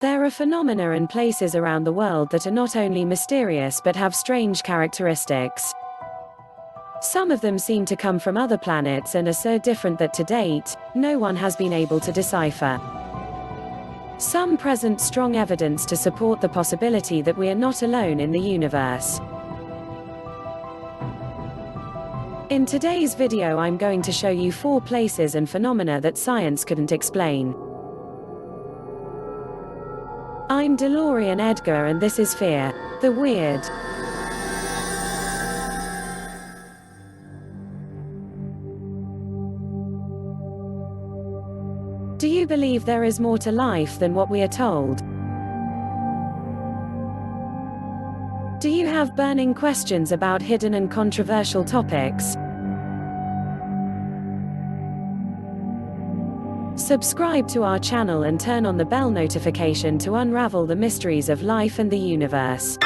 There are phenomena and places around the world that are not only mysterious but have strange characteristics. Some of them seem to come from other planets and are so different that to date, no one has been able to decipher. Some present strong evidence to support the possibility that we are not alone in the universe. In today's video, I'm going to show you 4 places and phenomena that science couldn't explain. I'm DeLorean Edgar and this is Fear the Weird. Do you believe there is more to life than what we are told? Do you have burning questions about hidden and controversial topics? Subscribe to our channel and turn on the bell notification to unravel the mysteries of life and the universe.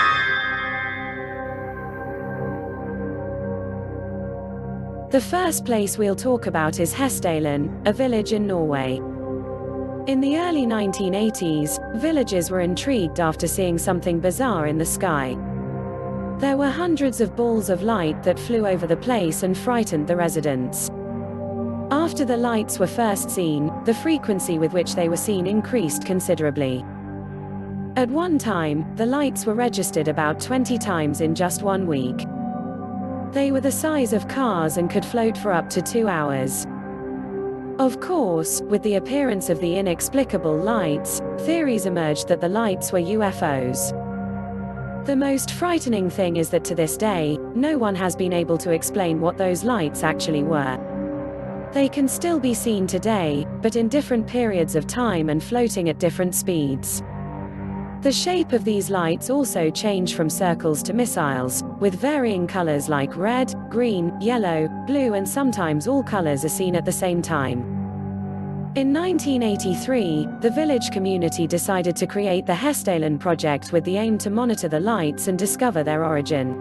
The first place we'll talk about is Hessdalen, a village in Norway. In the early 1980s, villagers were intrigued after seeing something bizarre in the sky. There were hundreds of balls of light that flew over the place and frightened the residents. After the lights were first seen, the frequency with which they were seen increased considerably. At one time, the lights were registered about 20 times in just 1 week. They were the size of cars and could float for up to 2 hours. Of course, with the appearance of the inexplicable lights, theories emerged that the lights were UFOs. The most frightening thing is that to this day, no one has been able to explain what those lights actually were. They can still be seen today, but in different periods of time and floating at different speeds. The shape of these lights also change from circles to missiles, with varying colors like red, green, yellow, blue, and sometimes all colors are seen at the same time. In 1983, the village community decided to create the Hessdalen project with the aim to monitor the lights and discover their origin.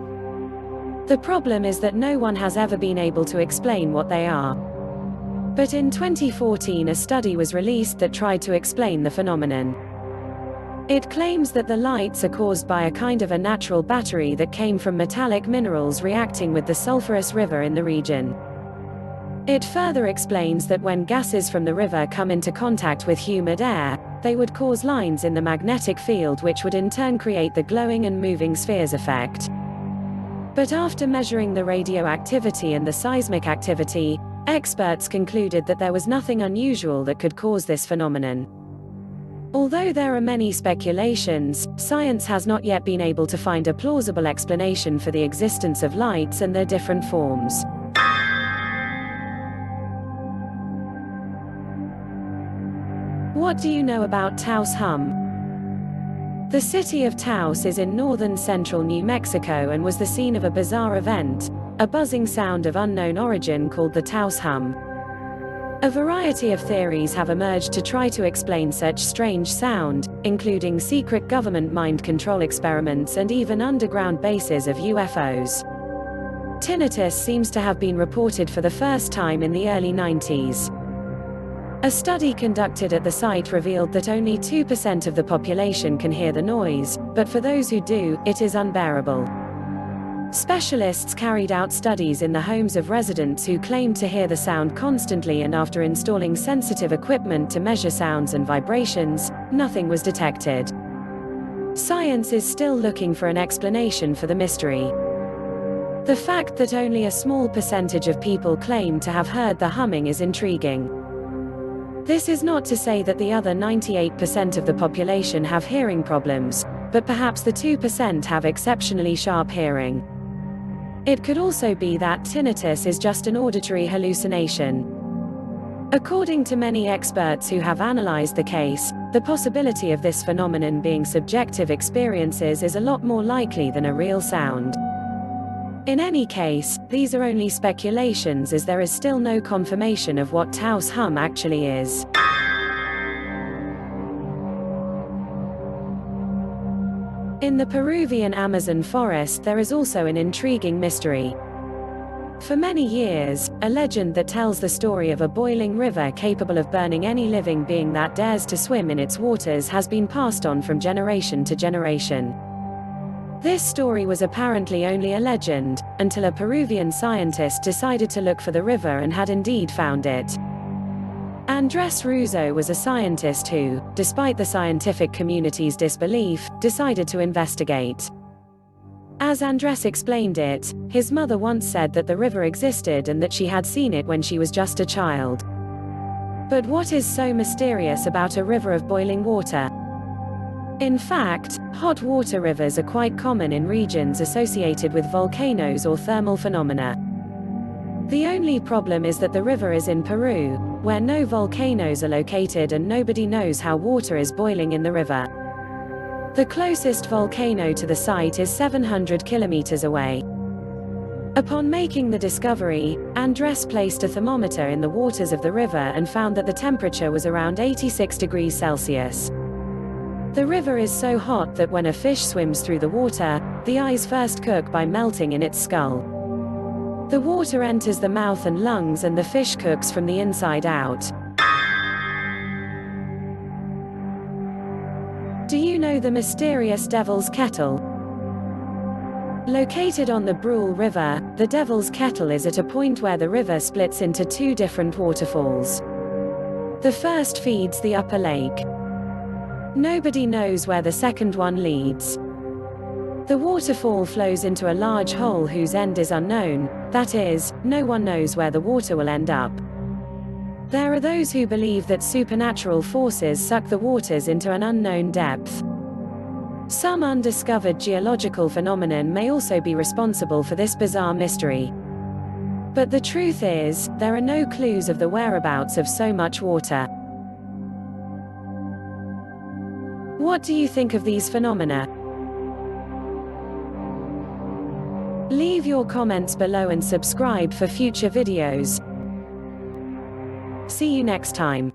The problem is that no one has ever been able to explain what they are. But in 2014, a study was released that tried to explain the phenomenon. It claims that the lights are caused by a kind of a natural battery that came from metallic minerals reacting with the sulfurous river in the region. It further explains that when gases from the river come into contact with humid air, they would cause lines in the magnetic field which would in turn create the glowing and moving spheres effect. But after measuring the radioactivity and the seismic activity, experts concluded that there was nothing unusual that could cause this phenomenon. Although there are many speculations, science has not yet been able to find a plausible explanation for the existence of lights and their different forms. What do you know about Taos Hum? The city of Taos is in northern central New Mexico and was the scene of a bizarre event, a buzzing sound of unknown origin called the Taos Hum. A variety of theories have emerged to try to explain such strange sound, including secret government mind control experiments and even underground bases of UFOs. Tinnitus seems to have been reported for the first time in the early 90s. A study conducted at the site revealed that only 2% of the population can hear the noise, but for those who do, it is unbearable. Specialists carried out studies in the homes of residents who claimed to hear the sound constantly, and after installing sensitive equipment to measure sounds and vibrations, nothing was detected. Science is still looking for an explanation for the mystery. The fact that only a small percentage of people claim to have heard the humming is intriguing. This is not to say that the other 98% of the population have hearing problems, but perhaps the 2% have exceptionally sharp hearing. It could also be that tinnitus is just an auditory hallucination. According to many experts who have analyzed the case, the possibility of this phenomenon being subjective experiences is a lot more likely than a real sound. In any case, these are only speculations as there is still no confirmation of what Taos Hum actually is. In the Peruvian Amazon forest there is also an intriguing mystery. For many years, a legend that tells the story of a boiling river capable of burning any living being that dares to swim in its waters has been passed on from generation to generation. This story was apparently only a legend, until a Peruvian scientist decided to look for the river and had indeed found it. Andrés Russo was a scientist who, despite the scientific community's disbelief, decided to investigate. As Andrés explained it, his mother once said that the river existed and that she had seen it when she was just a child. But what is so mysterious about a river of boiling water? In fact, hot water rivers are quite common in regions associated with volcanoes or thermal phenomena. The only problem is that the river is in Peru, where no volcanoes are located and nobody knows how water is boiling in the river. The closest volcano to the site is 700 kilometers away. Upon making the discovery, Andrés placed a thermometer in the waters of the river and found that the temperature was around 86 degrees Celsius. The river is so hot that when a fish swims through the water, the eyes first cook by melting in its skull. The water enters the mouth and lungs and the fish cooks from the inside out. Do you know the mysterious Devil's Kettle? Located on the Brule River, the Devil's Kettle is at a point where the river splits into two different waterfalls. The first feeds the upper lake. Nobody knows where the second one leads. The waterfall flows into a large hole whose end is unknown, that is, no one knows where the water will end up. There are those who believe that supernatural forces suck the waters into an unknown depth. Some undiscovered geological phenomenon may also be responsible for this bizarre mystery. But the truth is, there are no clues of the whereabouts of so much water. What do you think of these phenomena? Leave your comments below and subscribe for future videos. See you next time.